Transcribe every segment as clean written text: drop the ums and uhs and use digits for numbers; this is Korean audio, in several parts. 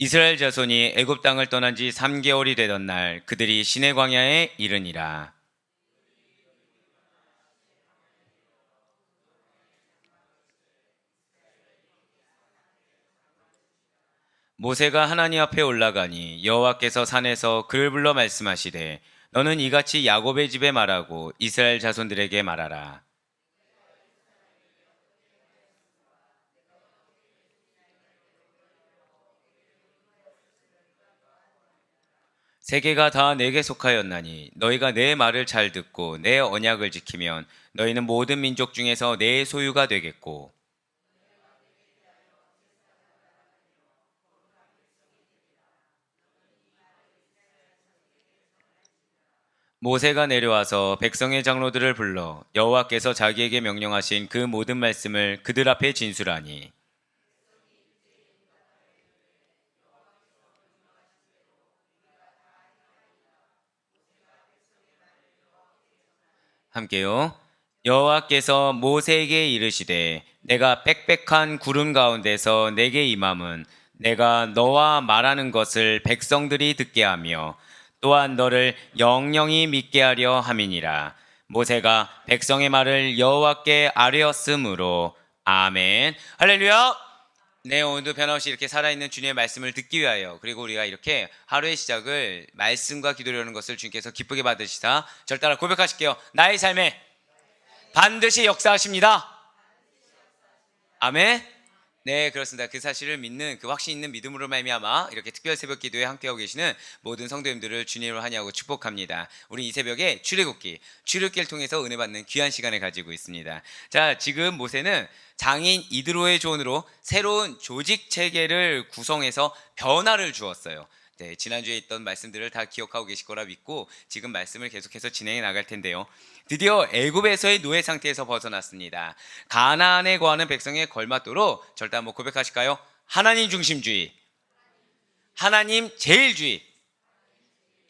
이스라엘 자손이 애굽 땅을 떠난 지 3개월이 되던 날 그들이 시내 광야에 이르니라. 모세가 하나님 앞에 올라가니 여호와께서 산에서 그를 불러 말씀하시되 너는 이같이 야곱의 집에 말하고 이스라엘 자손들에게 말하라. 세계가 다 내게 속하였나니 너희가 내 말을 잘 듣고 내 언약을 지키면 너희는 모든 민족 중에서 내 소유가 되겠고 모세가 내려와서 백성의 장로들을 불러 여호와께서 자기에게 명령하신 그 모든 말씀을 그들 앞에 진술하니 함께요. 여호와께서 모세에게 이르시되 내가 빽빽한 구름 가운데서 내게 임함은 내가 너와 말하는 것을 백성들이 듣게 하며 또한 너를 영영히 믿게 하려 함이니라. 모세가 백성의 말을 여호와께 아뢰었으므로 아멘. 할렐루야. 네, 오늘도 변함없이 이렇게 살아있는 주님의 말씀을 듣기 위하여 그리고 우리가 이렇게 하루의 시작을 말씀과 기도로 하는 것을 주님께서 기쁘게 받으시다. 절 따라 고백하실게요. 나의 삶에 반드시 역사하십니다. 아멘. 네, 그렇습니다. 그 사실을 믿는 그 확신 있는 믿음으로 말미암아 이렇게 특별 새벽 기도에 함께하고 계시는 모든 성도님들을 주님으로 환영하고 축복합니다. 우리 이 새벽에 출애굽기를 통해서 은혜 받는 귀한 시간을 가지고 있습니다. 자, 지금 모세는 장인 이드로의 조언으로 새로운 조직 체계를 구성해서 변화를 주었어요. 네, 지난주에 있던 말씀들을 다 기억하고 계실 거라 믿고 지금 말씀을 계속해서 진행해 나갈 텐데요. 드디어 애굽에서의 노예 상태에서 벗어났습니다. 가나안에 거하는 백성에 걸맞도록 절대 한번 고백하실까요? 하나님 중심주의, 하나님 제일주의.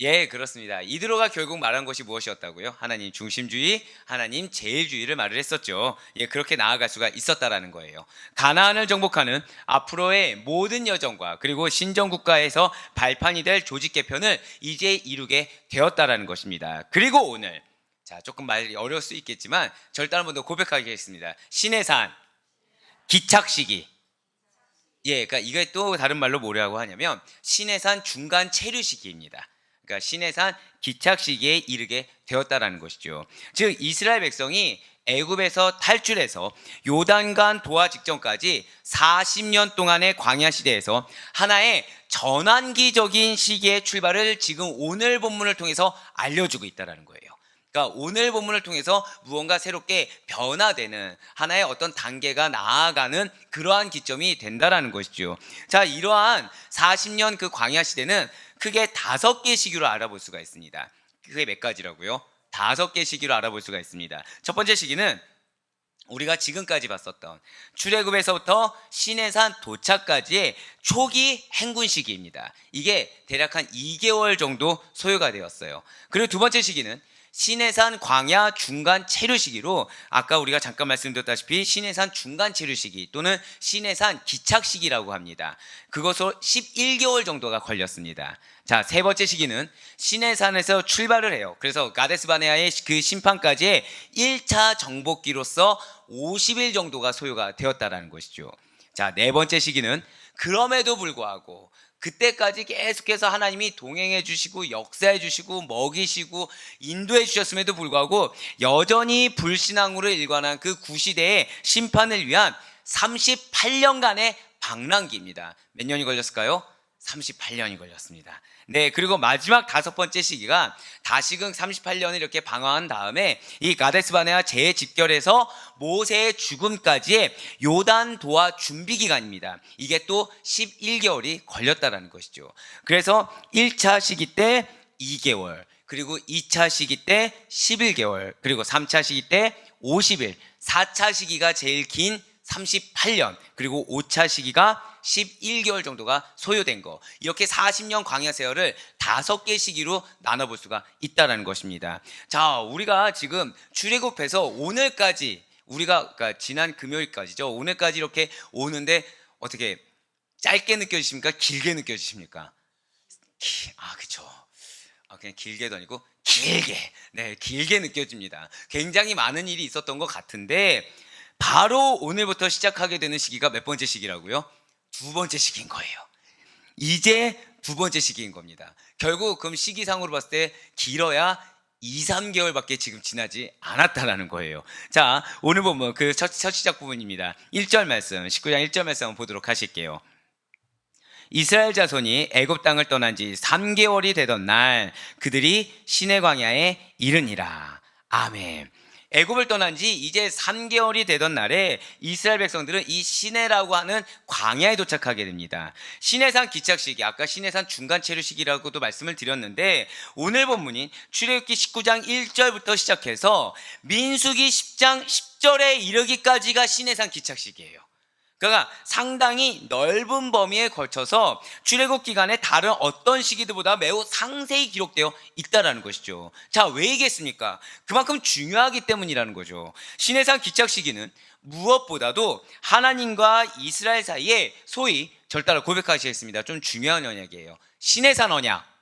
예, 그렇습니다. 이드로가 결국 말한 것이 무엇이었다고요? 하나님 중심주의, 하나님 제일주의를 말을 했었죠. 예, 그렇게 나아갈 수가 있었다라는 거예요. 가나안을 정복하는 앞으로의 모든 여정과 그리고 신정국가에서 발판이 될 조직 개편을 이제 이루게 되었다라는 것입니다. 그리고 오늘, 자, 조금 말이 어려울 수 있겠지만 절대 한 번 더 고백하겠습니다. 신의 산, 기착시기. 예, 그러니까 이게 또 다른 말로 뭐라고 하냐면 신의 산 중간 체류 시기입니다. 그러니까 신의 산 기착 시기에 이르게 되었다라는 것이죠. 즉 이스라엘 백성이 애굽에서 탈출해서 요단강 도하 직전까지 40년 동안의 광야 시대에서 하나의 전환기적인 시기의 출발을 지금 오늘 본문을 통해서 알려주고 있다라는 거예요. 그러니까 오늘 본문을 통해서 무언가 새롭게 변화되는 하나의 어떤 단계가 나아가는 그러한 기점이 된다라는 것이죠. 자, 이러한 40년 그 광야 시대는 크게 5개 시기로 알아볼 수가 있습니다. 그게 몇 가지라고요? 5개 시기로 알아볼 수가 있습니다. 첫 번째 시기는 우리가 지금까지 봤었던 출애굽에서부터 시내산 도착까지의 초기 행군 시기입니다. 이게 대략 한 2개월 정도 소요가 되었어요. 그리고 두 번째 시기는 시내산 광야 중간 체류 시기로 아까 우리가 잠깐 말씀드렸다시피 시내산 중간 체류 시기 또는 시내산 기착 시기라고 합니다. 그것으로 11개월 정도가 걸렸습니다. 자, 세 번째 시기는 시내산에서 출발을 해요. 그래서 가데스 바네아의 그 심판까지의 1차 정복기로서 50일 정도가 소요가 되었다라는 것이죠. 자, 네 번째 시기는 그럼에도 불구하고 그때까지 계속해서 하나님이 동행해 주시고 역사해 주시고 먹이시고 인도해 주셨음에도 불구하고 여전히 불신앙으로 일관한 그 구시대의 심판을 위한 38년간의 방랑기입니다. 몇 년이 걸렸을까요? 38년이 걸렸습니다. 네, 그리고 마지막 5번째 시기가 다시금 38년을 이렇게 방황한 다음에 이 가데스 바네아 재집결에서 모세의 죽음까지의 요단 도하 준비 기간입니다. 이게 또 11개월이 걸렸다라는 것이죠. 그래서 1차 시기 때 2개월, 그리고 2차 시기 때 11개월, 그리고 3차 시기 때 50일, 4차 시기가 제일 긴 38년, 그리고 5차 시기가 11개월 정도가 소요된 거. 이렇게 40년 광야 세월을 5개 시기로 나눠볼 수가 있다는 것입니다. 자, 우리가 지금 출애굽해서 오늘까지 우리가 그러니까 지난 금요일까지죠. 오늘까지 이렇게 오는데 어떻게 짧게 느껴지십니까? 길게 느껴지십니까? 그쵸. 그냥 길게도 아니고 길게, 네, 길게 느껴집니다. 굉장히 많은 일이 있었던 것 같은데 바로 오늘부터 시작하게 되는 시기가 몇 번째 시기라고요? 두 번째 시기인 거예요. 이제 두 번째 시기인 겁니다. 결국 그럼 시기상으로 봤을 때 길어야 2, 3개월밖에 지금 지나지 않았다라는 거예요. 자, 오늘 보면 그 첫 시작 부분입니다. 1절 말씀, 19장 1절 말씀 한번 보도록 하실게요. 이스라엘 자손이 애굽 땅을 떠난 지 3개월이 되던 날 그들이 시내 광야에 이르니라. 아멘. 애굽을 떠난 지 이제 3개월이 되던 날에 이스라엘 백성들은 이 시내라고 하는 광야에 도착하게 됩니다. 시내산 기착시기, 아까 시내산 중간 체류시기라고도 말씀을 드렸는데 오늘 본문인 출애굽기 19장 1절부터 시작해서 민수기 10장 10절에 이르기까지가 시내산 기착시기예요. 그러니까 상당히 넓은 범위에 걸쳐서 출애굽 기간에 다른 어떤 시기들보다 매우 상세히 기록되어 있다라는 것이죠. 자, 왜 얘기했습니까? 그만큼 중요하기 때문이라는 거죠. 시내산 기착 시기는 무엇보다도 하나님과 이스라엘 사이에 소위 절 따라 고백하시겠습니다. 좀 중요한 언약이에요. 시내산 언약.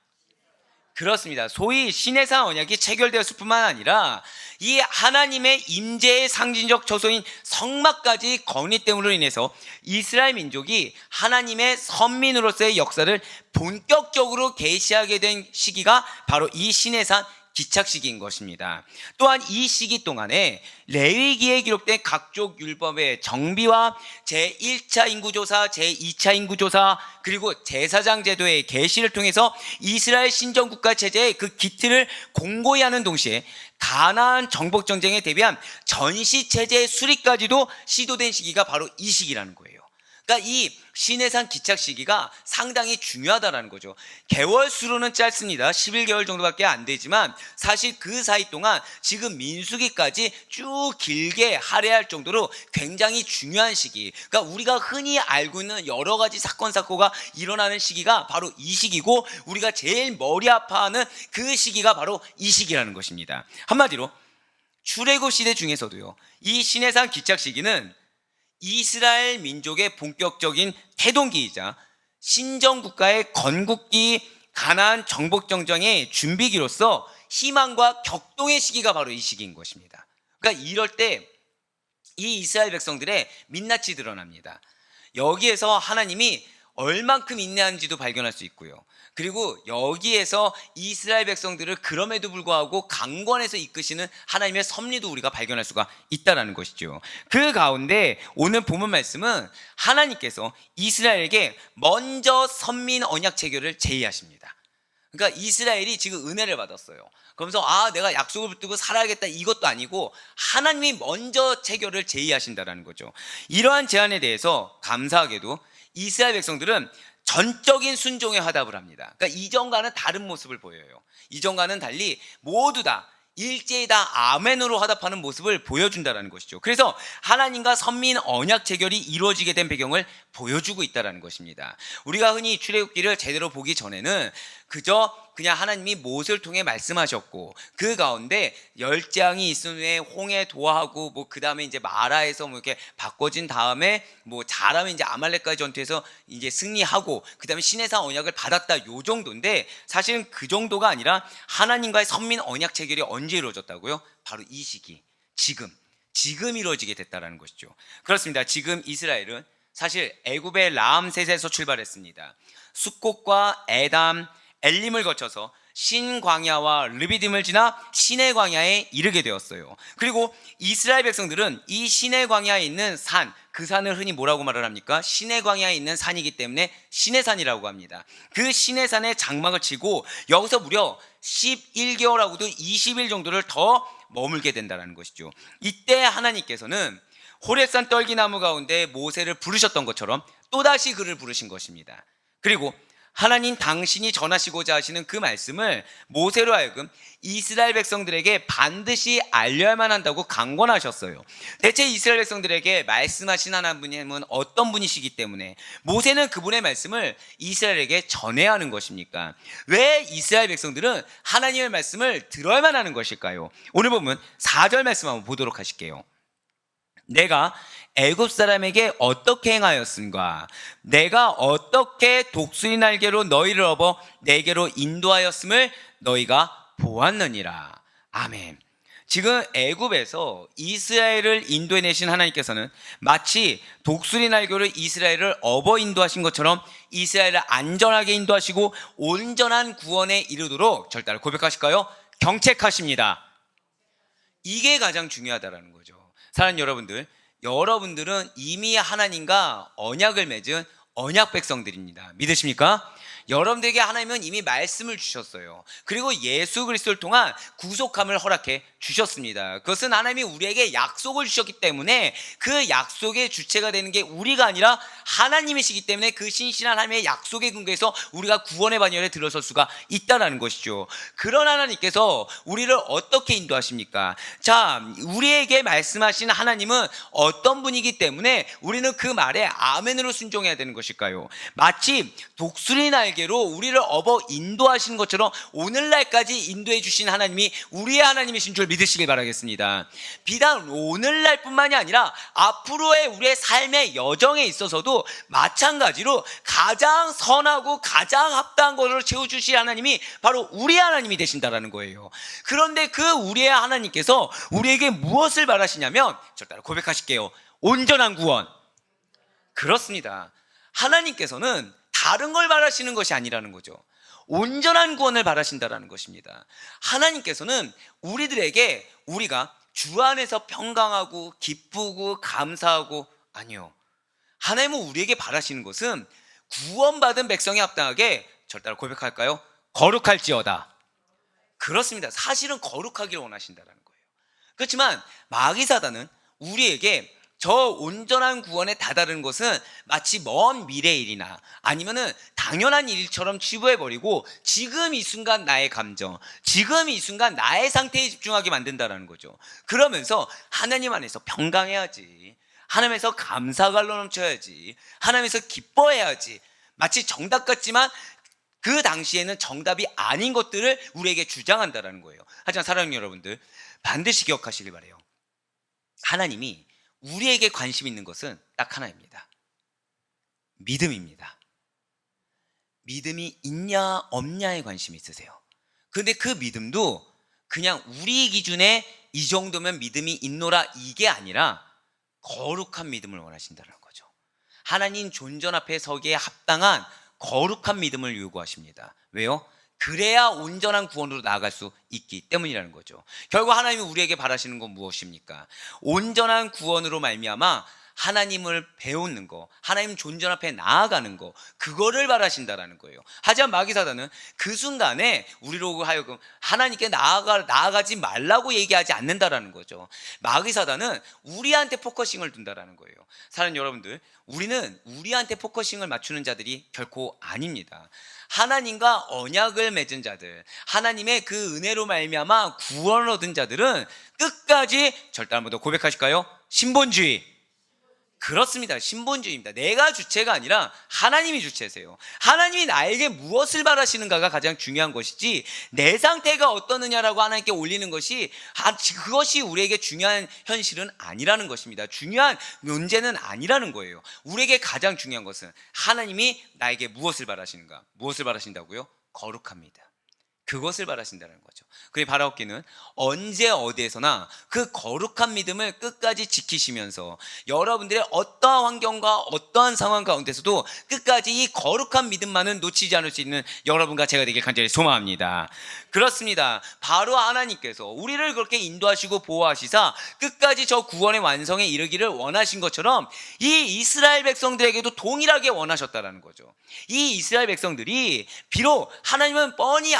그렇습니다. 소위 시내산 언약이 체결되었을 뿐만 아니라 이 하나님의 임재의 상징적 처소인 성막까지 건립됨으로 인해서 이스라엘 민족이 하나님의 선민으로서의 역사를 본격적으로 계시하게 된 시기가 바로 이 시내산 기착 시기인 것입니다. 또한 이 시기 동안에 레위기에 기록된 각종 율법의 정비와 제1차 인구조사, 제2차 인구조사, 그리고 제사장 제도의 계시를 통해서 이스라엘 신정국가 체제의 그 기틀을 공고히 하는 동시에 가나안 정복 전쟁에 대비한 전시 체제의 수립까지도 시도된 시기가 바로 이 시기라는 거예요. 그러니까 이 시내산 기착 시기가 상당히 중요하다는 거죠. 개월 수로는 짧습니다. 11개월 정도밖에 안 되지만 사실 그 사이 동안 지금 민수기까지 쭉 길게 할애할 정도로 굉장히 중요한 시기. 그러니까 우리가 흔히 알고 있는 여러 가지 사건 사고가 일어나는 시기가 바로 이 시기고 우리가 제일 머리 아파하는 그 시기가 바로 이 시기라는 것입니다. 한마디로 출애굽 시대 중에서도요, 이 시내산 기착 시기는 이스라엘 민족의 본격적인 태동기이자 신정국가의 건국기, 가나안 정복 전쟁의 준비기로서 희망과 격동의 시기가 바로 이 시기인 것입니다. 그러니까 이럴 때 이 이스라엘 백성들의 민낯이 드러납니다. 여기에서 하나님이 얼만큼 인내하는지도 발견할 수 있고요. 그리고 여기에서 이스라엘 백성들을 그럼에도 불구하고 강권해서 이끄시는 하나님의 섭리도 우리가 발견할 수가 있다는 것이죠. 그 가운데 오늘 본문 말씀은 하나님께서 이스라엘에게 먼저 선민 언약 체결을 제의하십니다. 그러니까 이스라엘이 지금 은혜를 받았어요. 그러면서 내가 약속을 붙들고 살아야겠다 이것도 아니고 하나님이 먼저 체결을 제의하신다는 거죠. 이러한 제안에 대해서 감사하게도 이스라엘 백성들은 전적인 순종에 화답을 합니다. 그러니까 이전과는 다른 모습을 보여요. 이전과는 달리 모두 다 일제히 다 아멘으로 화답하는 모습을 보여준다는 것이죠. 그래서 하나님과 선민 언약 체결이 이루어지게 된 배경을 보여주고 있다는 것입니다. 우리가 흔히 출애굽기를 제대로 보기 전에는 그저 그냥 하나님이 모세를 통해 말씀하셨고 그 가운데 열재앙이 있은 후에 홍해 도하고 그 다음에 이제 마라에서 이렇게 바꿔진 다음에 잘하면 이제 아말렉과의 전투에서 이제 승리하고 그 다음에 시내산 언약을 받았다 요 정도인데 사실은 그 정도가 아니라 하나님과의 선민 언약 체결이 언제 이루어졌다고요? 바로 이 시기, 지금 이루어지게 됐다는 것이죠. 그렇습니다. 지금 이스라엘은 사실 애굽의 라암셋에서 출발했습니다. 숫꽃과 에담, 엘림을 거쳐서 신광야와 르비딤을 지나 시내 광야에 이르게 되었어요. 그리고 이스라엘 백성들은 이 시내 광야에 있는 산, 그 산을 흔히 뭐라고 말을 합니까? 시내 광야에 있는 산이기 때문에 시내산이라고 합니다. 그 시내산에 장막을 치고 여기서 무려 11개월하고도 20일 정도를 더 머물게 된다는 것이죠. 이때 하나님께서는 호렙산 떨기나무 가운데 모세를 부르셨던 것처럼 또다시 그를 부르신 것입니다. 그리고 하나님 당신이 전하시고자 하시는 그 말씀을 모세로 하여금 이스라엘 백성들에게 반드시 알려야만 한다고 강권하셨어요. 대체 이스라엘 백성들에게 말씀하신 하나님은 어떤 분이시기 때문에 모세는 그분의 말씀을 이스라엘에게 전해야 하는 것입니까? 왜 이스라엘 백성들은 하나님의 말씀을 들어야만 하는 것일까요? 오늘 보면 4절 말씀 한번 보도록 하실게요. 내가 애굽 사람에게 어떻게 행하였은가? 내가 어떻게 독수리 날개로 너희를 업어 내게로 인도하였음을 너희가 보았느니라. 아멘. 지금 애굽에서 이스라엘을 인도해내신 하나님께서는 마치 독수리 날개로 이스라엘을 업어 인도하신 것처럼 이스라엘을 안전하게 인도하시고 온전한 구원에 이르도록 절대로 고백하실까요? 경책하십니다. 이게 가장 중요하다는 거죠. 사랑하는 여러분들, 여러분들은 이미 하나님과 언약을 맺은 언약 백성들입니다. 믿으십니까? 여러분들에게 하나님은 이미 말씀을 주셨어요. 그리고 예수 그리스도를 통한 구속함을 허락해 주셨습니다. 그것은 하나님이 우리에게 약속을 주셨기 때문에 그 약속의 주체가 되는 게 우리가 아니라 하나님이시기 때문에 그 신실한 하나님의 약속의 근거에서 우리가 구원의 반열에 들어설 수가 있다는 것이죠. 그런 하나님께서 우리를 어떻게 인도하십니까? 자, 우리에게 말씀하신 하나님은 어떤 분이기 때문에 우리는 그 말에 아멘으로 순종해야 되는 것일까요? 마치 독수리 날개로 우리를 업어 인도하신 것처럼 오늘날까지 인도해 주신 하나님이 우리의 하나님이신 줄 믿으시길 바라겠습니다. 비단 오늘날뿐만이 아니라 앞으로의 우리의 삶의 여정에 있어서도 마찬가지로 가장 선하고 가장 합당한 것으로 채워주실 하나님이 바로 우리의 하나님이 되신다라는 거예요. 그런데 그 우리의 하나님께서 우리에게 무엇을 바라시냐면, 저 따라 고백하실게요. 온전한 구원. 그렇습니다. 하나님께서는 다른 걸 바라시는 것이 아니라는 거죠. 온전한 구원을 바라신다라는 것입니다. 하나님께서는 우리들에게 우리가 주 안에서 평강하고 기쁘고 감사하고, 아니요, 하나님은 우리에게 바라시는 것은 구원받은 백성에 합당하게, 절 따라 고백할까요? 거룩할지어다. 그렇습니다. 사실은 거룩하기를 원하신다는 거예요. 그렇지만 마귀 사단은 우리에게 저 온전한 구원에 다다르는 것은 마치 먼 미래의 일이나 아니면은 당연한 일처럼 치부해버리고 지금 이 순간 나의 감정, 지금 이 순간 나의 상태에 집중하게 만든다는 거죠. 그러면서 하나님 안에서 평강해야지, 하나님에서 감사가 넘쳐야지, 하나님에서 기뻐해야지, 마치 정답 같지만 그 당시에는 정답이 아닌 것들을 우리에게 주장한다는 거예요. 하지만 사랑하는 여러분들, 반드시 기억하시길 바라요. 하나님이 우리에게 관심 있는 것은 딱 하나입니다. 믿음입니다. 믿음이 있냐 없냐에 관심이 있으세요. 그런데 그 믿음도 그냥 우리 기준에 이 정도면 믿음이 있노라 이게 아니라 거룩한 믿음을 원하신다는 거죠. 하나님 존전 앞에 서기에 합당한 거룩한 믿음을 요구하십니다. 왜요? 그래야 온전한 구원으로 나아갈 수 있기 때문이라는 거죠. 결국 하나님이 우리에게 바라시는 건 무엇입니까? 온전한 구원으로 말미암아 하나님을 배우는 거, 하나님 존전 앞에 나아가는 거, 그거를 바라신다라는 거예요. 하지만 마귀 사단은 그 순간에 우리로 하여금 하나님께 나아가지 말라고 얘기하지 않는다라는 거죠. 마귀 사단은 우리한테 포커싱을 둔다라는 거예요. 사랑하는 여러분들, 우리는 우리한테 포커싱을 맞추는 자들이 결코 아닙니다. 하나님과 언약을 맺은 자들, 하나님의 그 은혜로 말미암아 구원을 얻은 자들은 끝까지, 절대 한번 더 고백하실까요? 신본주의. 그렇습니다. 신본주의입니다. 내가 주체가 아니라 하나님이 주체세요. 하나님이 나에게 무엇을 바라시는가가 가장 중요한 것이지, 내 상태가 어떠느냐라고 하나님께 올리는 것이, 그것이 우리에게 중요한 현실은 아니라는 것입니다. 중요한 문제는 아니라는 거예요. 우리에게 가장 중요한 것은 하나님이 나에게 무엇을 바라시는가. 무엇을 바라신다고요? 거룩합니다. 그것을 바라신다는 거죠. 그의 바라옵기는 언제 어디에서나 그 거룩한 믿음을 끝까지 지키시면서 여러분들의 어떠한 환경과 어떠한 상황 가운데서도 끝까지 이 거룩한 믿음만은 놓치지 않을 수 있는 여러분과 제가 되길 간절히 소망합니다. 그렇습니다. 바로 하나님께서 우리를 그렇게 인도하시고 보호하시사 끝까지 저 구원의 완성에 이르기를 원하신 것처럼 이 이스라엘 백성들에게도 동일하게 원하셨다는 거죠. 이 이스라엘 백성들이 비록 하나님은 뻔히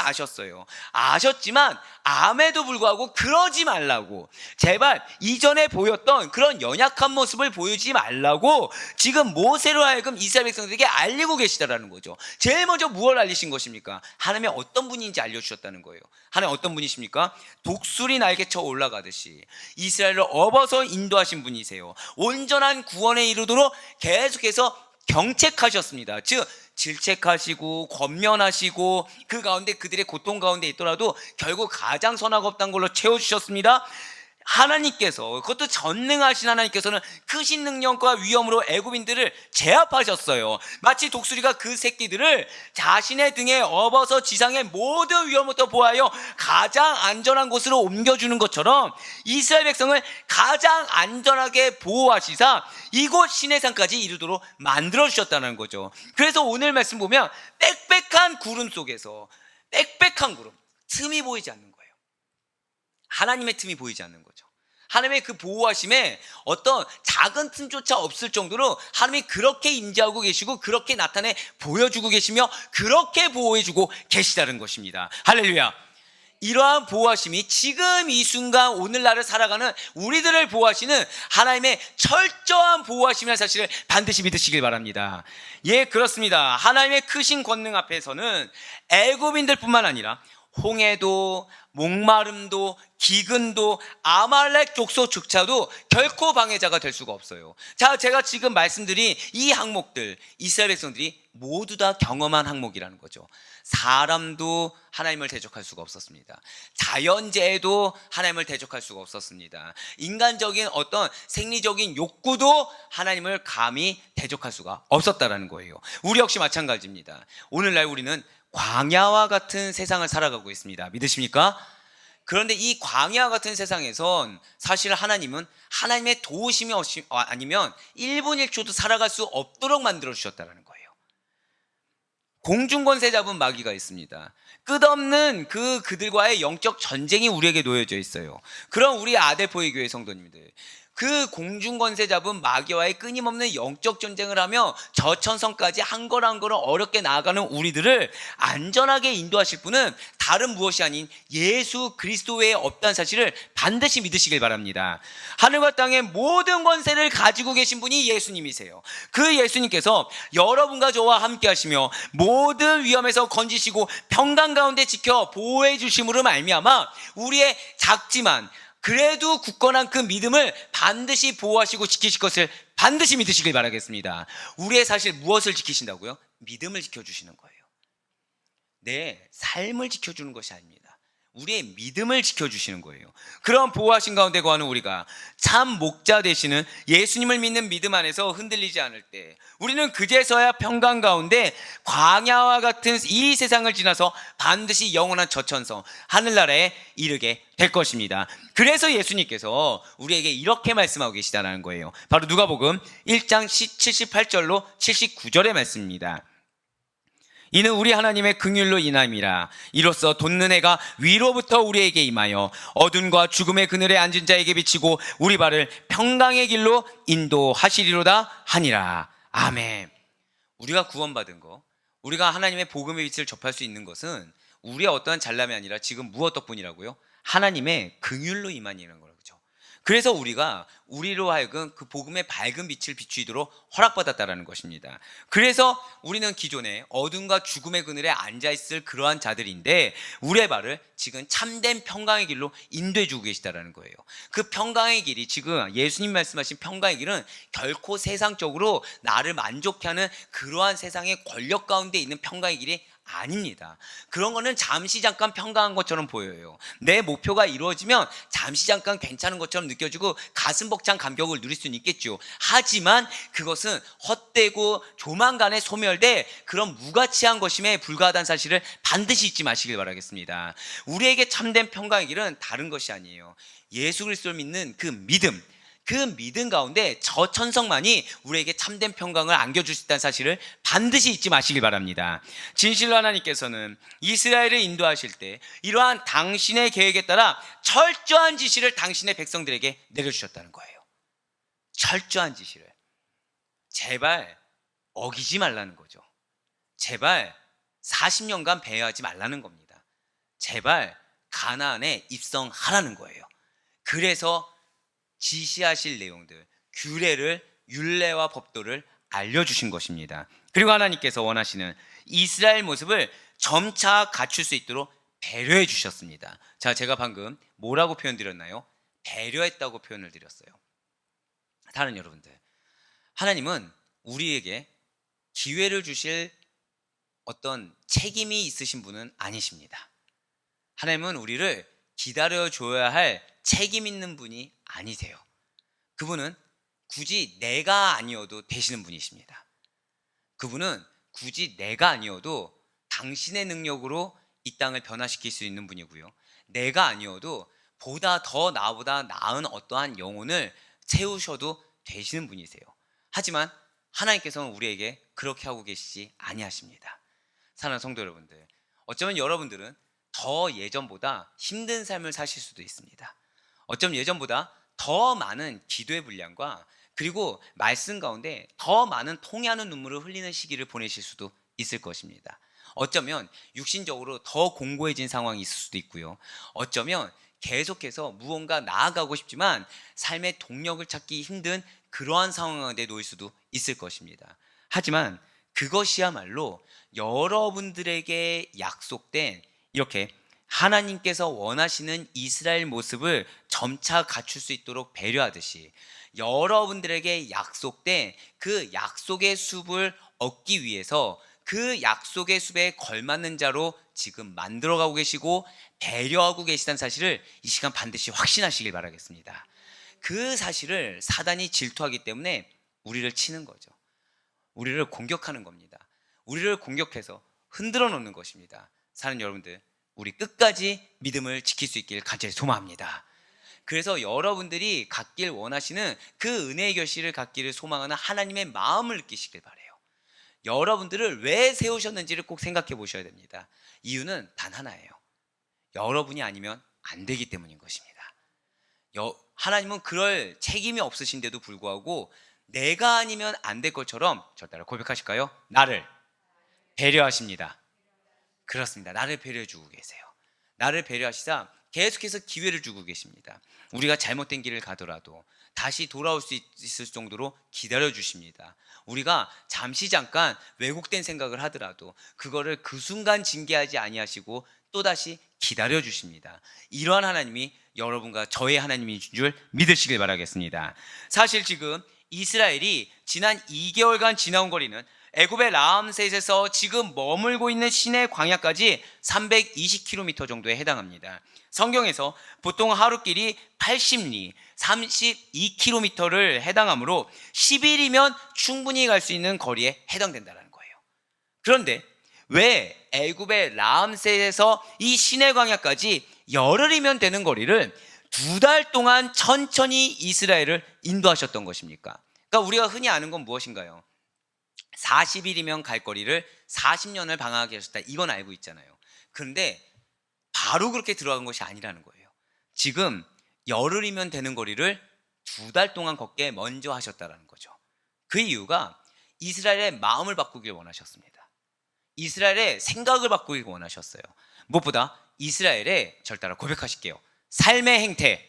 아셨지만 암에도 불구하고 그러지 말라고, 제발 이전에 보였던 그런 연약한 모습을 보이지 말라고 지금 모세로 하여금 이스라엘 백성들에게 알리고 계시다라는 거죠. 제일 먼저 무엇을 알리신 것입니까? 하나님의 어떤 분인지 알려주셨다는 거예요. 하나님 어떤 분이십니까? 독수리 날개쳐 올라가듯이 이스라엘을 업어서 인도하신 분이세요. 온전한 구원에 이르도록 계속해서 경책하셨습니다. 즉 질책하시고 권면하시고 그 가운데 그들의 고통 가운데 있더라도 결국 가장 선하고 없다는 걸로 채워주셨습니다. 하나님께서, 그것도 전능하신 하나님께서는 크신 능력과 위엄으로 애굽인들을 제압하셨어요. 마치 독수리가 그 새끼들을 자신의 등에 업어서 지상의 모든 위험부터 보하여 가장 안전한 곳으로 옮겨주는 것처럼 이스라엘 백성을 가장 안전하게 보호하시사 이곳 시내산까지 이르도록 만들어주셨다는 거죠. 그래서 오늘 말씀 보면 빽빽한 구름 속에서, 빽빽한 구름, 틈이 보이지 않는 거예요. 하나님의 틈이 보이지 않는 거죠. 하나님의 그 보호하심에 어떤 작은 틈조차 없을 정도로 하나님이 그렇게 임재하고 계시고 그렇게 나타내 보여주고 계시며 그렇게 보호해주고 계시다는 것입니다. 할렐루야. 이러한 보호하심이 지금 이 순간 오늘날을 살아가는 우리들을 보호하시는 하나님의 철저한 보호하심이라는 사실을 반드시 믿으시길 바랍니다. 예, 그렇습니다. 하나님의 크신 권능 앞에서는 애굽인들뿐만 아니라 홍해도, 목마름도, 기근도, 아말렉 족속조차도 결코 방해자가 될 수가 없어요. 자, 제가 지금 말씀드린 이 항목들, 이스라엘 백성들이 모두 다 경험한 항목이라는 거죠. 사람도 하나님을 대적할 수가 없었습니다. 자연재해도 하나님을 대적할 수가 없었습니다. 인간적인 어떤 생리적인 욕구도 하나님을 감히 대적할 수가 없었다라는 거예요. 우리 역시 마찬가지입니다. 오늘날 우리는 광야와 같은 세상을 살아가고 있습니다. 믿으십니까? 그런데 이 광야와 같은 세상에선 사실 하나님은 하나님의 도우심이 아니면 1분 1초도 살아갈 수 없도록 만들어 주셨다는 거예요. 공중권세 잡은 마귀가 있습니다. 끝없는 그들과의 영적 전쟁이 우리에게 놓여져 있어요. 그럼 우리 아델포의 교회 성도님들, 그 공중권세 잡은 마귀와의 끊임없는 영적 전쟁을 하며 저천성까지 한 걸 한 걸음 어렵게 나아가는 우리들을 안전하게 인도하실 분은 다른 무엇이 아닌 예수 그리스도 외에 없다는 사실을 반드시 믿으시길 바랍니다. 하늘과 땅의 모든 권세를 가지고 계신 분이 예수님이세요. 그 예수님께서 여러분과 저와 함께 하시며 모든 위험에서 건지시고 평강 가운데 지켜 보호해 주심으로 말미암아 우리의 작지만 그래도 굳건한 그 믿음을 반드시 보호하시고 지키실 것을 반드시 믿으시길 바라겠습니다. 우리의 사실 무엇을 지키신다고요? 믿음을 지켜주시는 거예요. 내 삶을 지켜주는 것이 아닙니다. 우리의 믿음을 지켜주시는 거예요. 그런 보호하신 가운데 거하는 우리가 참 목자 되시는 예수님을 믿는 믿음 안에서 흔들리지 않을 때 우리는 그제서야 평강 가운데 광야와 같은 이 세상을 지나서 반드시 영원한 저천성 하늘나라에 이르게 될 것입니다. 그래서 예수님께서 우리에게 이렇게 말씀하고 계시다는 거예요. 바로 누가복음 1장 78절로 79절의 말씀입니다. 이는 우리 하나님의 긍휼로 인함이라. 이로써 돋는 해가 위로부터 우리에게 임하여 어둠과 죽음의 그늘에 앉은 자에게 비치고 우리 발을 평강의 길로 인도하시리로다 하니라. 아멘. 우리가 구원받은 거, 우리가 하나님의 복음의 빛을 접할 수 있는 것은 우리의 어떠한 잘남이 아니라 지금 무엇 덕분이라고요? 하나님의 긍휼로 임하니라는 거죠. 그래서 우리가 우리로 하여금 그 복음의 밝은 빛을 비추도록 허락받았다라는 것입니다. 그래서 우리는 기존에 어둠과 죽음의 그늘에 앉아있을 그러한 자들인데 우리의 발을 지금 참된 평강의 길로 인도해주고 계시다라는 거예요. 그 평강의 길이 지금 예수님 말씀하신 평강의 길은 결코 세상적으로 나를 만족해 하는 그러한 세상의 권력 가운데 있는 평강의 길이 아닙니다. 그런 거는 잠시 잠깐 평강한 것처럼 보여요. 내 목표가 이루어지면 잠시 잠깐 괜찮은 것처럼 느껴지고 가슴 벅찬 감격을 누릴 수는 있겠죠. 하지만 그것은 헛되고 조만간에 소멸돼 그런 무가치한 것임에 불과하다는 사실을 반드시 잊지 마시길 바라겠습니다. 우리에게 참된 평강의 길은 다른 것이 아니에요. 예수 그리스도를 믿는 그 믿음, 그 믿음 가운데 저 천성만이 우리에게 참된 평강을 안겨줄 수 있다는 사실을 반드시 잊지 마시길 바랍니다. 진실로 하나님께서는 이스라엘을 인도하실 때 이러한 당신의 계획에 따라 철저한 지시를 당신의 백성들에게 내려주셨다는 거예요. 철저한 지시를. 제발 어기지 말라는 거죠. 제발 40년간 배회하지 말라는 겁니다. 제발 가나안에 입성하라는 거예요. 그래서 지시하실 내용들, 규례를, 율례와 법도를 알려주신 것입니다. 그리고 하나님께서 원하시는 이스라엘 모습을 점차 갖출 수 있도록 배려해 주셨습니다. 자, 제가 방금 뭐라고 표현 드렸나요? 배려했다고 표현을 드렸어요. 다른 여러분들, 하나님은 우리에게 기회를 주실 어떤 책임이 있으신 분은 아니십니다. 하나님은 우리를 기다려줘야 할 책임 있는 분이 아니세요. 그분은 굳이 내가 아니어도 되시는 분이십니다. 그분은 굳이 내가 아니어도 당신의 능력으로 이 땅을 변화시킬 수 있는 분이고요. 내가 아니어도 보다 더 나보다 나은 어떠한 영혼을 채우셔도 되시는 분이세요. 하지만 하나님께서는 우리에게 그렇게 하고 계시지 아니하십니다. 사랑하는 성도 여러분들, 어쩌면 여러분들은 더 예전보다 힘든 삶을 사실 수도 있습니다. 어쩌면 예전보다 더 많은 기도의 분량과 그리고 말씀 가운데 더 많은 통해하는 눈물을 흘리는 시기를 보내실 수도 있을 것입니다. 어쩌면 육신적으로 더 공고해진 상황이 있을 수도 있고요. 어쩌면 계속해서 무언가 나아가고 싶지만 삶의 동력을 찾기 힘든 그러한 상황 가운데 놓일 수도 있을 것입니다. 하지만 그것이야말로 여러분들에게 약속된 이렇게 하나님께서 원하시는 이스라엘 모습을 점차 갖출 수 있도록 배려하듯이 여러분들에게 약속된 그 약속의 숲을 얻기 위해서 그 약속의 숲에 걸맞는 자로 지금 만들어가고 계시고 배려하고 계시다는 사실을 이 시간 반드시 확신하시길 바라겠습니다. 그 사실을 사단이 질투하기 때문에 우리를 치는 거죠. 우리를 공격하는 겁니다. 우리를 공격해서 흔들어 놓는 것입니다. 사는 여러분들, 우리 끝까지 믿음을 지킬 수 있길 간절히 소망합니다. 그래서 여러분들이 갖길 원하시는 그 은혜의 결실을 갖기를 소망하는 하나님의 마음을 느끼시길 바라요. 여러분들을 왜 세우셨는지를 꼭 생각해 보셔야 됩니다. 이유는 단 하나예요. 여러분이 아니면 안 되기 때문인 것입니다. 하나님은 그럴 책임이 없으신데도 불구하고 내가 아니면 안 될 것처럼 저 따라 고백하실까요? 나를 배려하십니다. 그렇습니다. 나를 배려해 주고 계세요. 나를 배려하시사 계속해서 기회를 주고 계십니다. 우리가 잘못된 길을 가더라도 다시 돌아올 수 있을 정도로 기다려 주십니다. 우리가 잠깐 왜곡된 생각을 하더라도 그거를 그 순간 징계하지 아니하시고 또다시 기다려 주십니다. 이러한 하나님이 여러분과 저의 하나님인 줄 믿으시길 바라겠습니다. 사실 지금 이스라엘이 지난 2개월간 지나온 거리는 애굽의 라암셋에서 지금 머물고 있는 시내 광야까지 320km 정도에 해당합니다. 성경에서 보통 하루길이 80리, 32km를 해당하므로 10일이면 충분히 갈 수 있는 거리에 해당된다는 거예요. 그런데 왜 애굽의 라암셋에서 이 시내 광야까지 열흘이면 되는 거리를 2달 동안 천천히 이스라엘을 인도하셨던 것입니까? 그러니까 우리가 흔히 아는 건 무엇인가요? 40일이면 갈 거리를 40년을 방황하게 하셨다. 이건 알고 있잖아요. 그런데 바로 그렇게 들어간 것이 아니라는 거예요. 지금 열흘이면 되는 거리를 2달 동안 걷게 먼저 하셨다는 거죠. 그 이유가 이스라엘의 마음을 바꾸길 원하셨습니다. 이스라엘의 생각을 바꾸길 원하셨어요. 무엇보다 이스라엘의, 절 따라 고백하실게요, 삶의 행태,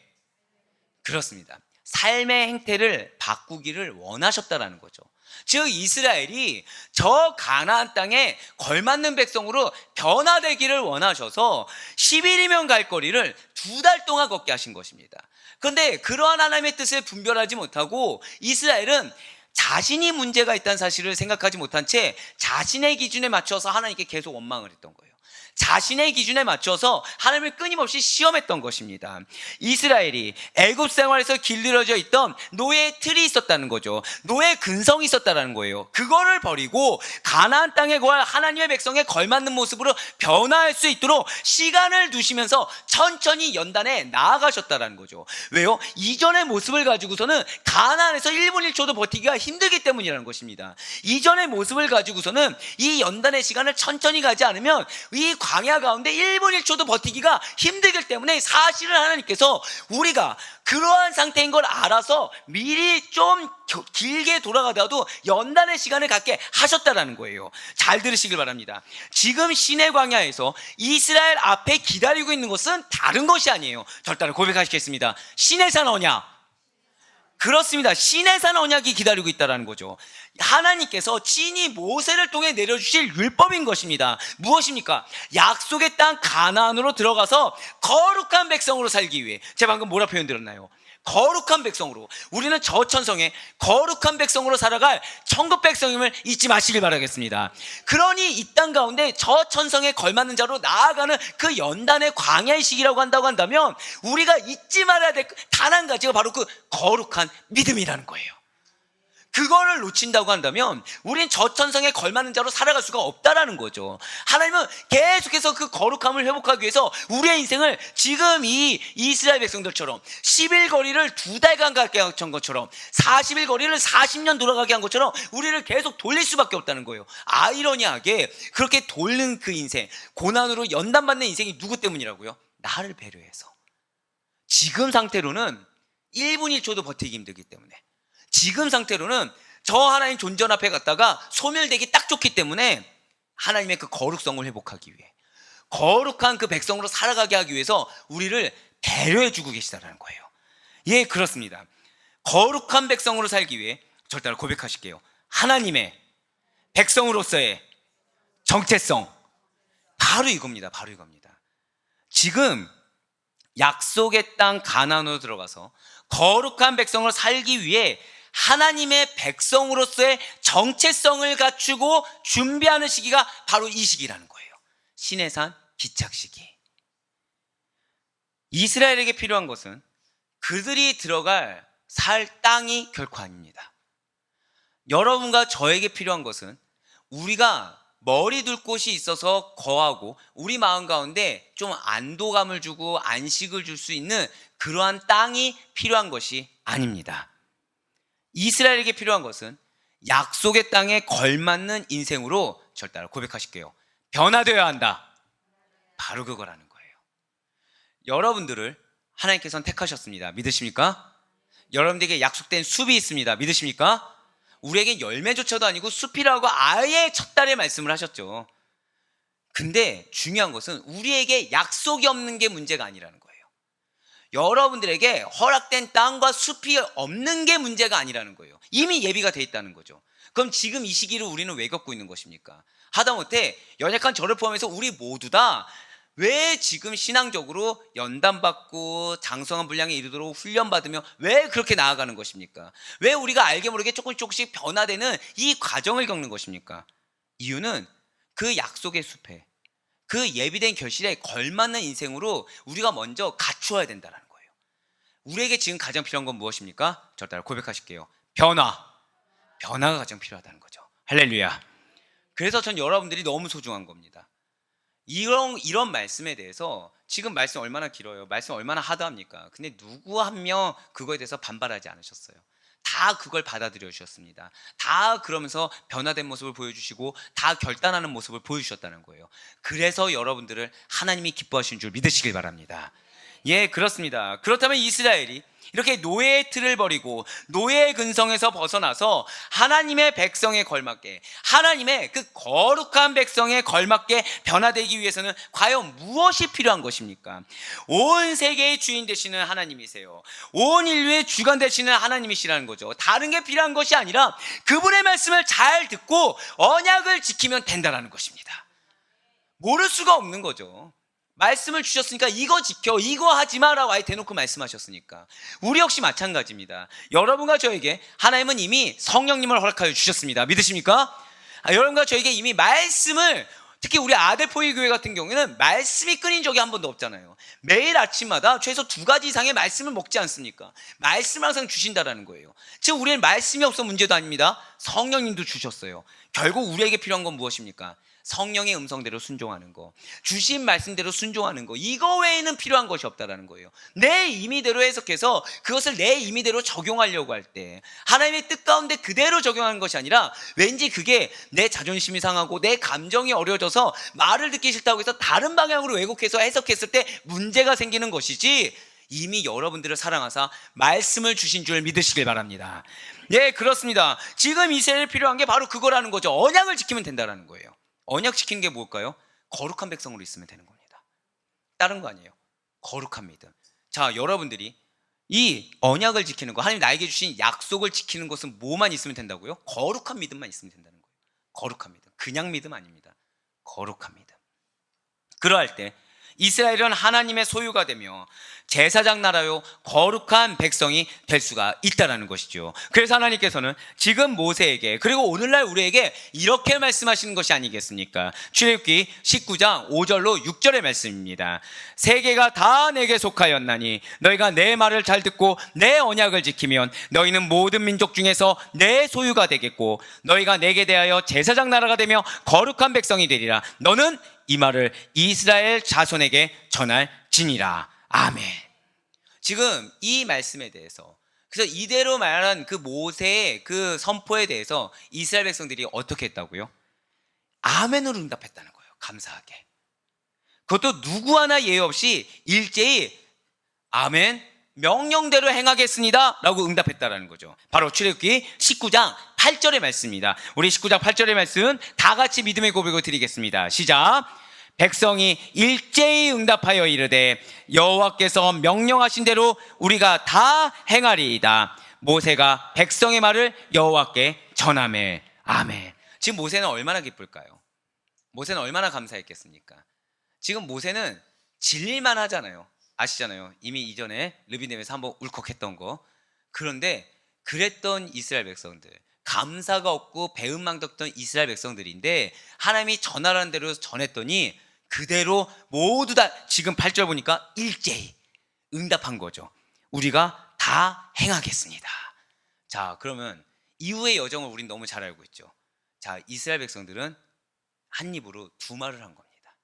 그렇습니다. 삶의 행태를 바꾸기를 원하셨다라는 거죠. 즉 이스라엘이 저 가나안 땅에 걸맞는 백성으로 변화되기를 원하셔서 10일이면 갈 거리를 2달 동안 걷게 하신 것입니다. 그런데 그러한 하나님의 뜻을 분별하지 못하고 이스라엘은 자신이 문제가 있다는 사실을 생각하지 못한 채 자신의 기준에 맞춰서 하나님께 계속 원망을 했던 거예요. 자신의 기준에 맞춰서 하나님을 끊임없이 시험했던 것입니다. 이스라엘이 애굽 생활에서 길들여져 있던 노예의 틀이 있었다는 거죠. 노예의 근성이 있었다는 거예요. 그거를 버리고 가나안 땅에 거할 하나님의 백성에 걸맞는 모습으로 변화할 수 있도록 시간을 두시면서 천천히 연단에 나아가셨다는 거죠. 왜요? 이전의 모습을 가지고서는 가나안에서 1분 1초도 버티기가 힘들기 때문이라는 것입니다. 이전의 모습을 가지고서는 이 연단의 시간을 천천히 가지 않으면 이 광야 가운데 1분 1초도 버티기가 힘들기 때문에 사실은 하나님께서 우리가 그러한 상태인 걸 알아서 미리 좀 길게 돌아가더라도 연단의 시간을 갖게 하셨다라는 거예요. 잘 들으시길 바랍니다. 지금 시내 광야에서 이스라엘 앞에 기다리고 있는 것은 다른 것이 아니에요. 절대로 고백하시겠습니다. 시내산 언약, 그렇습니다. 시내산 언약이 기다리고 있다는 거죠. 하나님께서 친히 모세를 통해 내려주실 율법인 것입니다. 무엇입니까? 약속의 땅 가나안으로 들어가서 거룩한 백성으로 살기 위해, 제가 방금 뭐라 표현 드렸나요? 거룩한 백성으로, 우리는 저 천성에 거룩한 백성으로 살아갈 천국 백성임을 잊지 마시길 바라겠습니다. 그러니 이 땅 가운데 저 천성에 걸맞는 자로 나아가는 그 연단의 광야의 시기라고 한다면 우리가 잊지 말아야 될 단 한 가지가 바로 그 거룩한 믿음이라는 거예요. 그거를 놓친다고 한다면 우린 저 천성에 걸맞는 자로 살아갈 수가 없다라는 거죠. 하나님은 계속해서 그 거룩함을 회복하기 위해서 우리의 인생을 지금 이 이스라엘 백성들처럼 10일 거리를 2달간 가게 한 것처럼 40일 거리를 40년 돌아가게 한 것처럼 우리를 계속 돌릴 수밖에 없다는 거예요. 아이러니하게 그렇게 돌는 그 인생, 고난으로 연단받는 인생이 누구 때문이라고요? 나를 배려해서. 지금 상태로는 1분 1초도 버티기 힘들기 때문에, 지금 상태로는 저 하나님 존전 앞에 갔다가 소멸되기 딱 좋기 때문에 하나님의 그 거룩성을 회복하기 위해, 거룩한 그 백성으로 살아가게 하기 위해서 우리를 배려해 주고 계시다는 거예요. 예, 그렇습니다. 거룩한 백성으로 살기 위해 절대로 고백하실게요. 하나님의 백성으로서의 정체성, 바로 이겁니다. 바로 이겁니다. 지금 약속의 땅 가나안으로 들어가서 거룩한 백성으로 살기 위해 하나님의 백성으로서의 정체성을 갖추고 준비하는 시기가 바로 이 시기라는 거예요. 시내산 기착 시기. 이스라엘에게 필요한 것은 그들이 들어갈 살 땅이 결코 아닙니다. 여러분과 저에게 필요한 것은 우리가 머리 둘 곳이 있어서 거하고 우리 마음 가운데 좀 안도감을 주고 안식을 줄 수 있는 그러한 땅이 필요한 것이 아닙니다. 이스라엘에게 필요한 것은 약속의 땅에 걸맞는 인생으로 절대로 고백하실게요. 변화되어야 한다. 바로 그거라는 거예요. 여러분들을 하나님께서는 택하셨습니다. 믿으십니까? 여러분들에게 약속된 숲이 있습니다. 믿으십니까? 우리에겐 열매조차도 아니고 숲이라고 아예 첫 달에 말씀을 하셨죠. 근데 중요한 것은 우리에게 약속이 없는 게 문제가 아니라는 거예요. 여러분들에게 허락된 땅과 숲이 없는 게 문제가 아니라는 거예요. 이미 예비가 돼 있다는 거죠. 그럼 지금 이 시기를 우리는 왜 겪고 있는 것입니까? 하다못해 연약한 저를 포함해서 우리 모두 다 왜 지금 신앙적으로 연단받고 장성한 분량에 이르도록 훈련받으며 왜 그렇게 나아가는 것입니까? 왜 우리가 알게 모르게 조금씩 변화되는 이 과정을 겪는 것입니까? 이유는 그 약속의 숲에, 그 예비된 결실에 걸맞는 인생으로 우리가 먼저 갖추어야 된다는 거예요. 우리에게 지금 가장 필요한 건 무엇입니까? 저 따라 고백하실게요. 변화가 가장 필요하다는 거죠. 할렐루야. 그래서 전 여러분들이 너무 소중한 겁니다. 이런 말씀에 대해서, 지금 말씀 얼마나 길어요. 말씀 얼마나 하드합니까? 근데 누구 한 명 그거에 대해서 반발하지 않으셨어요. 다 그걸 받아들여 주셨습니다. 다 그러면서 변화된 모습을 보여주시고 다 결단하는 모습을 보여주셨다는 거예요. 그래서 여러분들을 하나님이 기뻐하시는 줄 믿으시길 바랍니다. 예, 그렇습니다. 그렇다면 이스라엘이 이렇게 노예의 틀을 버리고 노예의 근성에서 벗어나서 하나님의 백성에 걸맞게, 하나님의 그 거룩한 백성에 걸맞게 변화되기 위해서는 과연 무엇이 필요한 것입니까? 온 세계의 주인 되시는 하나님이세요. 온 인류의 주관 되시는 하나님이시라는 거죠. 다른 게 필요한 것이 아니라 그분의 말씀을 잘 듣고 언약을 지키면 된다는 것입니다. 모를 수가 없는 거죠. 말씀을 주셨으니까 이거 지켜, 이거 하지 마라고 아예 대놓고 말씀하셨으니까. 우리 역시 마찬가지입니다. 여러분과 저에게 하나님은 이미 성령님을 허락하여 주셨습니다. 믿으십니까? 여러분과 저에게 이미 말씀을, 특히 우리 아델포이 교회 같은 경우에는 말씀이 끊인 적이 한 번도 없잖아요. 매일 아침마다 최소 2가지 이상의 말씀을 먹지 않습니까? 말씀을 항상 주신다라는 거예요. 즉 우리는 말씀이 없어 문제도 아닙니다. 성령님도 주셨어요. 결국 우리에게 필요한 건 무엇입니까? 성령의 음성대로 순종하는 거, 주신 말씀대로 순종하는 거, 이거 외에는 필요한 것이 없다라는 거예요. 내 임의대로 해석해서 그것을 내 임의대로 적용하려고 할 때 하나님의 뜻 가운데 그대로 적용하는 것이 아니라 왠지 그게 내 자존심이 상하고 내 감정이 어려져서 말을 듣기 싫다고 해서 다른 방향으로 왜곡해서 해석했을 때 문제가 생기는 것이지, 이미 여러분들을 사랑하사 말씀을 주신 줄 믿으시길 바랍니다. 예, 그렇습니다. 지금 이스라엘에 필요한 게 바로 그거라는 거죠. 언약을 지키면 된다는 거예요. 언약 지키는 게 뭘까요? 거룩한 백성으로 있으면 되는 겁니다. 다른 거 아니에요. 거룩한 믿음. 자, 여러분들이 이 언약을 지키는 거, 하나님 나에게 주신 약속을 지키는 것은 뭐만 있으면 된다고요? 거룩한 믿음만 있으면 된다는 거예요. 거룩한 믿음. 그냥 믿음 아닙니다. 거룩한 믿음. 그러할 때 이스라엘은 하나님의 소유가 되며 제사장 나라요 거룩한 백성이 될 수가 있다는 것이죠. 그래서 하나님께서는 지금 모세에게 그리고 오늘날 우리에게 이렇게 말씀하시는 것이 아니겠습니까? 출애굽기 19장 5절로 6절의 말씀입니다. 세계가 다 내게 속하였나니 너희가 내 말을 잘 듣고 내 언약을 지키면 너희는 모든 민족 중에서 내 소유가 되겠고 너희가 내게 대하여 제사장 나라가 되며 거룩한 백성이 되리라. 너는 이 말을 이스라엘 자손에게 전할지니라. 아멘. 지금 이 말씀에 대해서, 그래서 이대로 말한 그 모세의 그 선포에 대해서 이스라엘 백성들이 어떻게 했다고요? 아멘으로 응답했다는 거예요. 감사하게. 그것도 누구 하나 예외 없이 일제히 아멘, 명령대로 행하겠습니다 라고 응답했다라는 거죠. 바로 출애굽기 19장 8절의 말씀입니다. 우리 19장 8절의 말씀 다 같이 믿음의 고백을 드리겠습니다. 시작. 백성이 일제히 응답하여 이르되 여호와께서 명령하신 대로 우리가 다 행하리이다. 모세가 백성의 말을 여호와께 전하매. 아멘. 지금 모세는 얼마나 기쁠까요? 모세는 얼마나 감사했겠습니까? 지금 모세는 질릴만 하잖아요. 아시잖아요. 이미 이전에 르비딤에서 한번 울컥했던 거. 그런데 그랬던 이스라엘 백성들, 감사가 없고 배은망덕던 이스라엘 백성들인데 하나님이 전하라는 대로 전했더니 그대로 모두 다 지금 8절 보니까 일제히 응답한 거죠. 우리가 다 행하겠습니다. 자, 그러면 이후의 여정을 우린 너무 잘 알고 있죠. 자, 이스라엘 백성들은 한 입으로 두 말을 한 겁니다.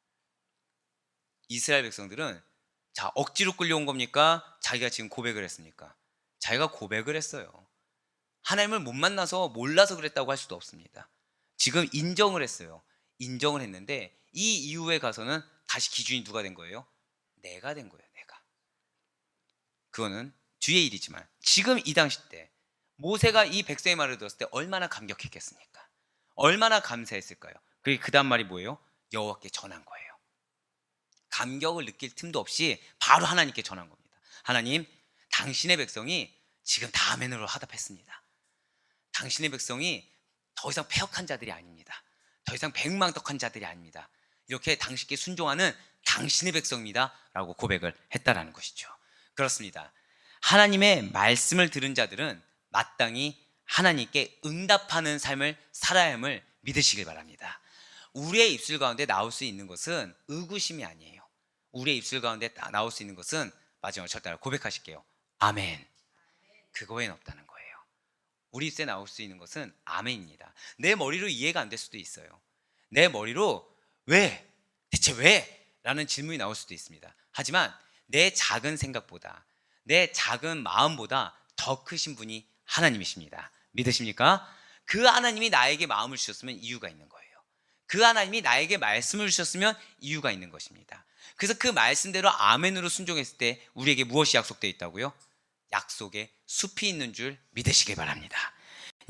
이스라엘 백성들은 자, 억지로 끌려온 겁니까? 자기가 지금 고백을 했습니까? 자기가 고백을 했어요. 하나님을 못 만나서 몰라서 그랬다고 할 수도 없습니다. 지금 인정을 했어요. 인정을 했는데 이 이후에 가서는 다시 기준이 누가 된 거예요? 내가 된 거예요. 내가. 그거는 뒤의 일이지만 지금 이 당시 때 모세가 이 백성의 말을 들었을 때 얼마나 감격했겠습니까? 얼마나 감사했을까요? 그 다음 말이 뭐예요? 여호와께 전한 거예요. 감격을 느낄 틈도 없이 바로 하나님께 전한 겁니다. 하나님, 당신의 백성이 지금 다 아멘으로 화답했습니다. 당신의 백성이 더 이상 패역한 자들이 아닙니다. 더 이상 백망덕한 자들이 아닙니다. 이렇게 당신께 순종하는 당신의 백성입니다 라고 고백을 했다라는 것이죠. 그렇습니다. 하나님의 말씀을 들은 자들은 마땅히 하나님께 응답하는 삶을 살아야 함을 믿으시길 바랍니다. 우리의 입술 가운데 나올 수 있는 것은 의구심이 아니에요. 우리의 입술 가운데 나올 수 있는 것은 마지막으로 저 따라 고백하실게요. 아멘. 그거 외엔 없다는 거예요. 우리 입술에 나올 수 있는 것은 아멘입니다. 내 머리로 이해가 안 될 수도 있어요. 내 머리로 왜? 대체 왜? 라는 질문이 나올 수도 있습니다. 하지만 내 작은 생각보다 내 작은 마음보다 더 크신 분이 하나님이십니다. 믿으십니까? 그 하나님이 나에게 마음을 주셨으면 이유가 있는 거예요. 그 하나님이 나에게 말씀을 주셨으면 이유가 있는 것입니다. 그래서 그 말씀대로 아멘으로 순종했을 때 우리에게 무엇이 약속되어 있다고요? 약속에 숲이 있는 줄 믿으시길 바랍니다.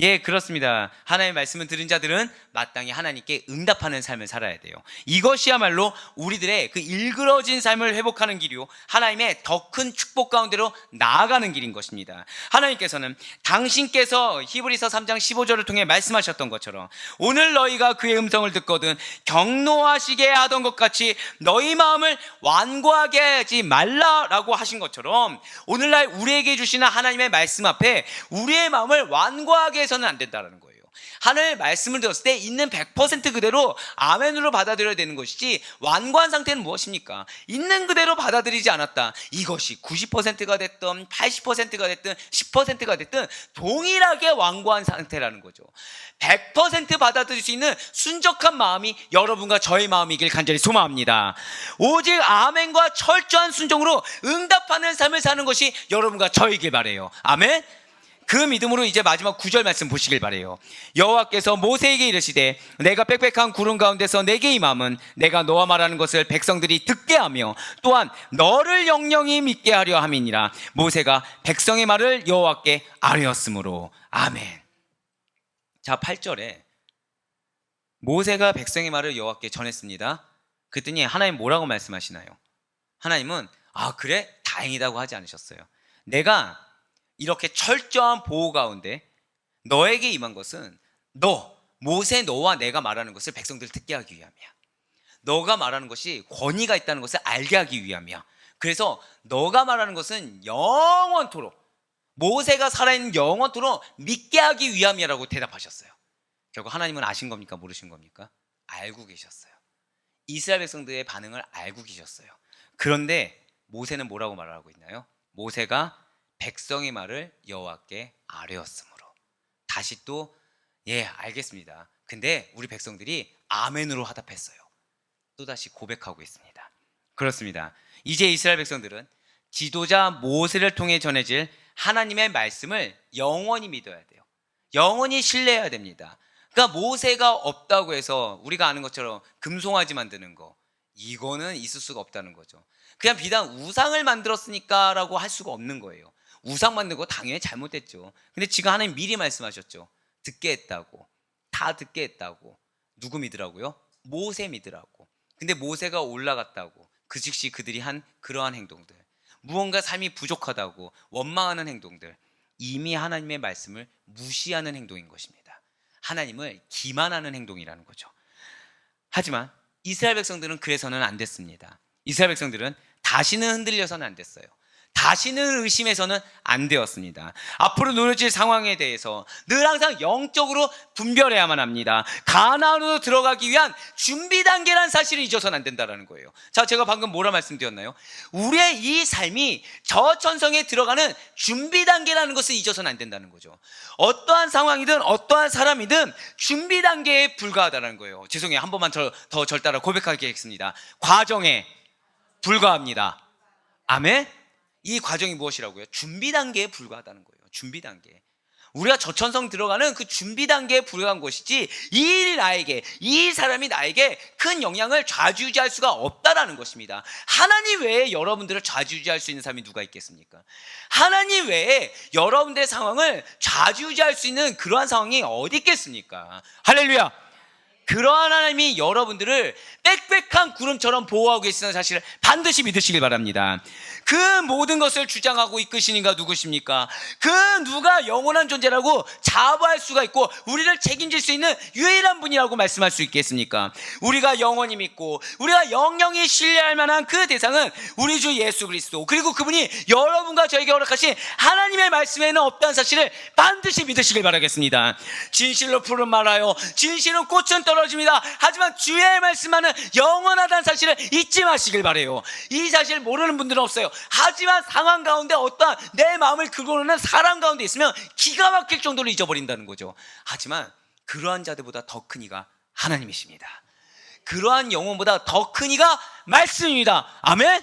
예, 그렇습니다. 하나님의 말씀을 들은 자들은 마땅히 하나님께 응답하는 삶을 살아야 돼요. 이것이야말로 우리들의 그 일그러진 삶을 회복하는 길이요, 하나님의 더 큰 축복 가운데로 나아가는 길인 것입니다. 하나님께서는 당신께서 히브리서 3장 15절을 통해 말씀하셨던 것처럼 오늘 너희가 그의 음성을 듣거든 경노하시게 하던 것 같이 너희 마음을 완고하게 하지 말라라고 하신 것처럼 오늘날 우리에게 주시는 하나님의 말씀 앞에 우리의 마음을 완고하게 해서는 안 된다는 거예요. 하나님의 말씀을 들었을 때 있는 100% 그대로 아멘으로 받아들여야 되는 것이지, 완고한 상태는 무엇입니까? 있는 그대로 받아들이지 않았다. 이것이 90%가 됐든 80%가 됐든 10%가 됐든 동일하게 완고한 상태라는 거죠. 100% 받아들일 수 있는 순적한 마음이 여러분과 저의 마음이길 간절히 소망합니다. 오직 아멘과 철저한 순종으로 응답하는 삶을 사는 것이 여러분과 저이길 바래요. 아멘. 그 믿음으로 이제 마지막 9절 말씀 보시길 바래요. 여호와께서 모세에게 이르시되 내가 빽빽한 구름 가운데서 내게 임함은 내가 너와 말하는 것을 백성들이 듣게 하며 또한 너를 영영히 믿게 하려 함이니라. 모세가 백성의 말을 여호와께 아뢰었으므로. 아멘. 자, 8절에 모세가 백성의 말을 여호와께 전했습니다. 그랬더니 하나님 뭐라고 말씀하시나요? 하나님은 그래? 다행이다고 하지 않으셨어요. 내가 이렇게 철저한 보호 가운데 너에게 임한 것은 모세 너와 내가 말하는 것을 백성들 듣게 하기 위함이야. 너가 말하는 것이 권위가 있다는 것을 알게 하기 위함이야. 그래서 너가 말하는 것은 영원토록, 모세가 살아있는 영원토록 믿게 하기 위함이라고 대답하셨어요. 결국 하나님은 아신 겁니까? 모르신 겁니까? 알고 계셨어요. 이스라엘 백성들의 반응을 알고 계셨어요. 그런데 모세는 뭐라고 말하고 있나요? 모세가 백성의 말을 여호와께 아뢰었으므로. 다시 또 알겠습니다. 근데 우리 백성들이 아멘으로 화답했어요. 또다시 고백하고 있습니다. 그렇습니다. 이제 이스라엘 백성들은 지도자 모세를 통해 전해질 하나님의 말씀을 영원히 믿어야 돼요. 영원히 신뢰해야 됩니다. 그러니까 모세가 없다고 해서 우리가 아는 것처럼 금송아지 만드는 거, 이거는 있을 수가 없다는 거죠. 그냥 비단 우상을 만들었으니까 라고 할 수가 없는 거예요. 우상 만든 거 당연히 잘못됐죠. 근데 지금 하나님 미리 말씀하셨죠. 듣게 했다고, 다 듣게 했다고. 누구 믿으라고요? 모세 믿으라고. 근데 모세가 올라갔다고, 그 즉시 그들이 한 그러한 행동들, 무언가 삶이 부족하다고 원망하는 행동들, 이미 하나님의 말씀을 무시하는 행동인 것입니다. 하나님을 기만하는 행동이라는 거죠. 하지만 이스라엘 백성들은 그래서는 안 됐습니다. 이스라엘 백성들은 다시는 흔들려서는 안 됐어요. 다시는 의심해서는 안 되었습니다. 앞으로 놓여질 상황에 대해서 늘 항상 영적으로 분별해야만 합니다. 가나안으로 들어가기 위한 준비 단계라는 사실을 잊어서는 안 된다는 거예요. 자, 제가 방금 뭐라 말씀드렸나요? 우리의 이 삶이 저 천성에 들어가는 준비 단계라는 것을 잊어서는 안 된다는 거죠. 어떠한 상황이든 어떠한 사람이든 준비 단계에 불과하다는 거예요. 죄송해요. 한 번만 더 절 따라 고백하겠습니다. 과정에 불과합니다. 아멘? 이 과정이 무엇이라고요? 준비 단계에 불과하다는 거예요. 준비 단계. 우리가 저천성 들어가는 그 준비 단계에 불과한 것이지, 이 사람이 나에게 큰 영향을 좌지우지할 수가 없다라는 것입니다. 하나님 외에 여러분들을 좌지우지할 수 있는 사람이 누가 있겠습니까? 하나님 외에 여러분들의 상황을 좌지우지할 수 있는 그러한 상황이 어디 있겠습니까? 할렐루야! 그러한 하나님이 여러분들을 빽빽한 구름처럼 보호하고 계시는 사실을 반드시 믿으시길 바랍니다. 그 모든 것을 주장하고 이끄시는 이가 누구십니까? 그 누가 영원한 존재라고 자부할 수가 있고 우리를 책임질 수 있는 유일한 분이라고 말씀할 수 있겠습니까? 우리가 영원히 믿고 우리가 영영히 신뢰할 만한 그 대상은 우리 주 예수 그리스도, 그리고 그분이 여러분과 저에게 허락하신 하나님의 말씀에는 없다는 사실을 반드시 믿으시길 바라겠습니다. 진실로 푸른 말하여 진실은 꽃은 떨어집니다. 하지만 주의 말씀만은 영원하다는 사실을 잊지 마시길 바라요. 이 사실 모르는 분들은 없어요. 하지만 상황 가운데 어떠한 내 마음을 긁어놓는 사람 가운데 있으면 기가 막힐 정도로 잊어버린다는 거죠. 하지만 그러한 자들보다 더 큰 이가 하나님이십니다. 그러한 영혼보다 더 큰 이가 말씀입니다. 아멘?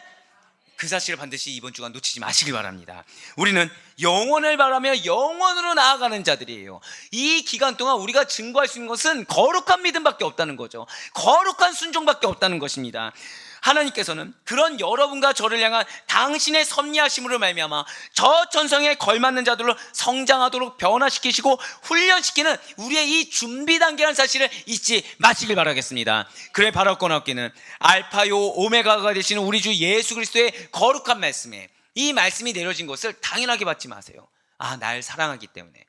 그 사실을 반드시 이번 주간 놓치지 마시길 바랍니다. 우리는 영원을 바라며 영원으로 나아가는 자들이에요. 이 기간 동안 우리가 증거할 수 있는 것은 거룩한 믿음밖에 없다는 거죠. 거룩한 순종밖에 없다는 것입니다. 하나님께서는 그런 여러분과 저를 향한 당신의 섭리하심으로 말미암아 저 천성에 걸맞는 자들로 성장하도록 변화시키시고 훈련시키는 우리의 이 준비 단계라는 사실을 잊지 마시길 바라겠습니다. 그래 바랄 없기는 알파요 오메가가 되시는 우리 주 예수 그리스도의 거룩한 말씀에, 이 말씀이 내려진 것을 당연하게 받지 마세요. 날 사랑하기 때문에.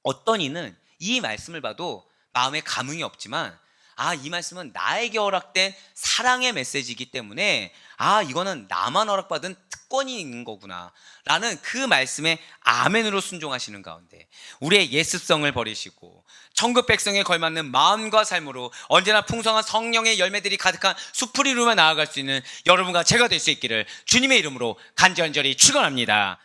어떤 이는 이 말씀을 봐도 마음에 감흥이 없지만 이 말씀은 나에게 허락된 사랑의 메시지이기 때문에 이거는 나만 허락받은 특권이 있는 거구나 라는 그 말씀에 아멘으로 순종하시는 가운데 우리의 예습성을 버리시고 천국 백성에 걸맞는 마음과 삶으로 언제나 풍성한 성령의 열매들이 가득한 수풀이로만 나아갈 수 있는 여러분과 제가 될 수 있기를 주님의 이름으로 간절히 축원합니다.